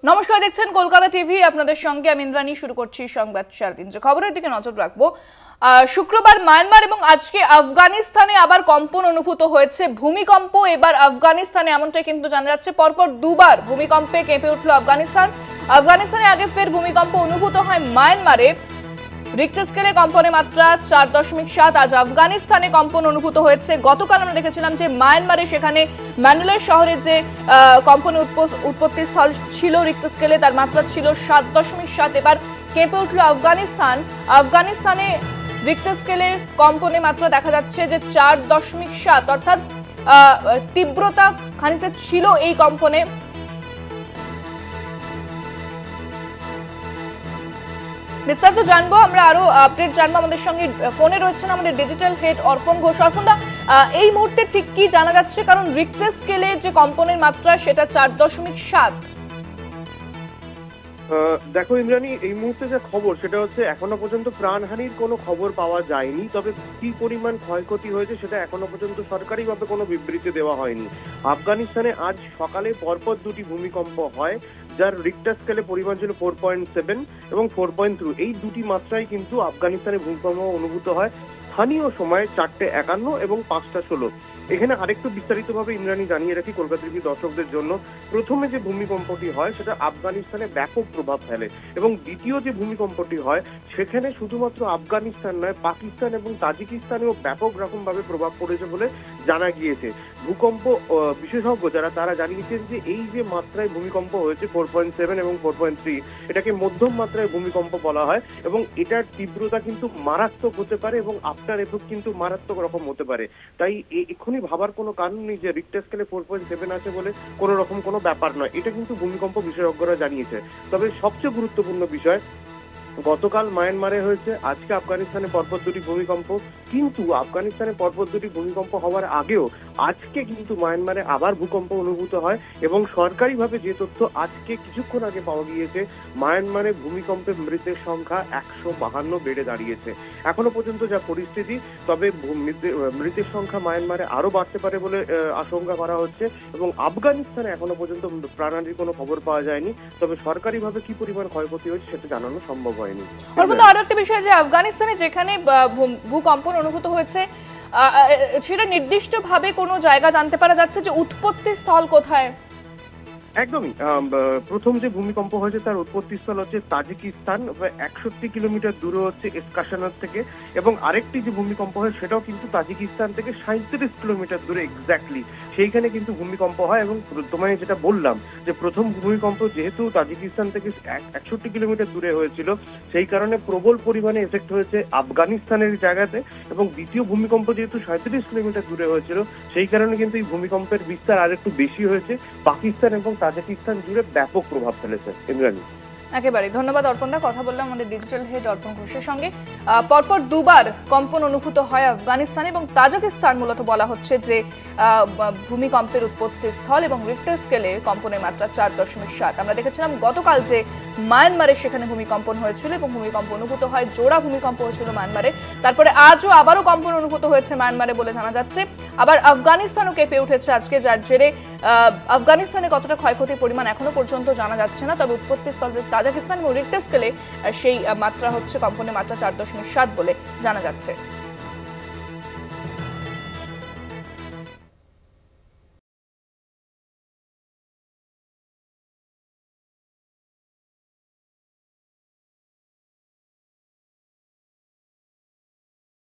নমস্কার, দেখছেন কলকাতা টিভি। আপনাদের সঙ্গে আমি ইন্দ্রাণী। শুরু করছি সংবাদ 4 খবরের দিকে নজর রাখবো। শুক্রবার মায়ানমার এবং আজকে আফগানিস্তানে আবার কম্পন অনুভূত হয়েছে। ভূমিকম্প এবার আফগানিস্তানে, এমনটাই কিন্তু জানা যাচ্ছে। পরপর দুবার ভূমিকম্পে কেঁপে উঠল আফগানিস্তানে আগে ফের ভূমিকম্প অনুভূত হয় মায়ানমারে। রিক্টার স্কেলে কম্পনের মাত্রা 4.7। আজ আফগানিস্তানে কম্পন অনুভূত হয়েছে। গতকাল আমরা দেখেছিলাম যে মায়ানমারে, সেখানে ম্যান্ডেলার শহরে যে কম্পনের উৎপত্তি স্থল ছিল রিক্টার স্কেলে, তার মাত্রা ছিল 7.7। এবার কেঁপে উঠল আফগানিস্তানে রিক্টার স্কেলের কম্পনের মাত্রা দেখা যাচ্ছে যে 4.7, অর্থাৎ তীব্রতা খানিকটা ছিল এই কম্পনে। বিস্তারিত জানবো, আমরা আরো আপডেট জানবো। আমাদের সঙ্গে ফোনে রয়েছেন আমাদের ডিজিটাল হেড অর্পণ ঘোষ। অর্পণদা, এই মুহূর্তে ঠিক কি জানা যাচ্ছে? কারণ রিক্টার স্কেলে যে কম্পনের মাত্রা সেটা 4.7। দেখো ইন্দ্রাণী, এই মুহূর্তে যে খবর সেটা হচ্ছে এখনো পর্যন্ত প্রাণহানির কোনো খবর পাওয়া যায়নি। তবে কি পরিমাণ ক্ষয়ক্ষতি হয়েছে সেটা এখনো পর্যন্ত সরকারিভাবে কোনো বিবৃতি দেওয়া হয়নি। আফগানিস্তানে আজ সকালে পরপর দুটি ভূমিকম্প হয়, যার রিক্টার স্কেলে পরিমাণ ছিল 4.7 এবং 4.2। এই দুটি মাত্রায় কিন্তু আফগানিস্তানে ভূমিকম্প অনুভূত হয় স্থানীয় সময় 4:51 এবং 5:16। এখানে আরেকটু বিস্তারিতভাবে ইন্দ্রাণী জানিয়ে রাখি কলকাতা টিভি দর্শকদের জন্য। প্রথমে যে ভূমিকম্পটি হয় সেটা আফগানিস্তানে ব্যাপক প্রভাব ফেলে, এবং দ্বিতীয় যে ভূমিকম্পটি হয় সেখানে শুধুমাত্র আফগানিস্তান নয়, পাকিস্তান এবং তাজিকিস্তানেও ব্যাপক রকমভাবে প্রভাব পড়েছে বলে জানা গিয়েছে। ভূকম্প বিশেষজ্ঞ যারা, তারা জানিয়েছেন যে এই যে মাত্রায় ভূমিকম্প হয়েছে 4.7 এবং 4.3, এটাকে মধ্যম মাত্রায় ভূমিকম্প বলা হয়, এবং এটার তীব্রতা কিন্তু মারাত্মক হতে পারে এবং আফটার এফেক্ট কিন্তু মারাত্মক রকম হতে পারে। তাই এক্ষুনি ভাবার কোনো কারণ নেই যে রিক্টার স্কেলে 4.7 আছে বলে কোনো রকম কোনো ব্যাপার নয়। এটা কিন্তু ভূমিকম্প বিশেষজ্ঞরা জানিয়েছে। তবে সবচেয়ে গুরুত্বপূর্ণ বিষয়, গতকাল মায়ানমারে হয়েছে, আজকে আফগানিস্তানে পরপর দুটি ভূমিকম্প। কিন্তু আফগানিস্তানে পরপর দুটি ভূমিকম্প হওয়ার আগেও আজকে কিন্তু মায়ানমারে আবার ভূকম্প অনুভূত হয়, এবং সরকারিভাবে যে তথ্য আজকে কিছুক্ষণ আগে পাওয়া গিয়েছে, মায়ানমারে ভূমিকম্পে মৃতের সংখ্যা 152 বেড়ে দাঁড়িয়েছে এখনো পর্যন্ত যা পরিস্থিতি। তবে মৃতের সংখ্যা মায়ানমারে আরো বাড়তে পারে বলে আশঙ্কা করা হচ্ছে, এবং আফগানিস্তানে এখনো পর্যন্ত প্রাণহানির কোনো খবর পাওয়া যায়নি। তবে সরকারিভাবে কি পরিমাণ ক্ষয়ক্ষতি হয়েছে সেটা জানানো সম্ভব হয়। আরো একটা বিষয় যে আফগানিস্তানে যেখানে ভূকম্পন অনুভূত হয়েছে, সেটা নির্দিষ্ট ভাবে কোনো জায়গা জানতে পারা যাচ্ছে যে উৎপত্তি স্থল কোথায়? একদমই। প্রথম যে ভূমিকম্প হয়েছে তার উৎপত্তিস্থল হচ্ছে তাজিকিস্তান, 61 কিলোমিটার দূরে হচ্ছে এসকাশানার থেকে, এবং আরেকটি যে ভূমিকম্প হয় সেটাও কিন্তু তাজিকিস্তান থেকে 37 কিলোমিটার দূরে এক্স্যাক্টলি সেইখানে কিন্তু ভূমিকম্প হয়। এবং তোমায় যেটা বললাম যে প্রথম ভূমিকম্প যেহেতু তাজিকিস্তান থেকে 61 কিলোমিটার দূরে হয়েছিল, সেই কারণে প্রবল পরিমাণে এফেক্ট হয়েছে আফগানিস্তানের জায়গাতে, এবং দ্বিতীয় ভূমিকম্প যেহেতু 37 কিলোমিটার দূরে হয়েছিল, সেই কারণে কিন্তু এই ভূমিকম্পের বিস্তার আর একটু বেশি হয়েছে, পাকিস্তান এবং তাজিকিস্তান জুড়ে ব্যাপক প্রভাব ফেলেছে। ইন্দ্রাণী, একেবারে ধন্যবাদ অর্পণদা। কথা বললাম আমাদের ডিজিটাল হেড অর্পণ ঘোষের সঙ্গে। পরপর দুবার কম্পন অনুভূত হয় আফগানিস্তান এবং তাজিকিস্তান। মূলত বলা হচ্ছে যে ভূমিকম্পের উৎপত্তি স্থল, এবং রিক্টার স্কেলে কম্পনের মাত্রা 4.7। আমরা দেখেছিলাম গতকাল যে মায়ানমারে সেখানে ভূমিকম্পন হয়েছিল, এবং ভূমিকম্প অনুভূত হয়, জোড়া ভূমিকম্প হয়েছিল মায়ানমারে। তারপরে আজও আবারও কম্পন অনুভূত হয়েছে মায়ানমারে বলে জানা যাচ্ছে। আবার আফগানিস্তানও কেঁপে উঠেছে আজকে, যার জেরে আফগানিস্তানে কতটা ক্ষয়ক্ষতির পরিমাণ এখনো পর্যন্ত জানা যাচ্ছে না। তবে উৎপত্তি স্থল তাজিকিস্তান এবং রিক্টার স্কেলে সেই মাত্রা হচ্ছে, কম্পনের মাত্রা 4.7 বলে জানা যাচ্ছে।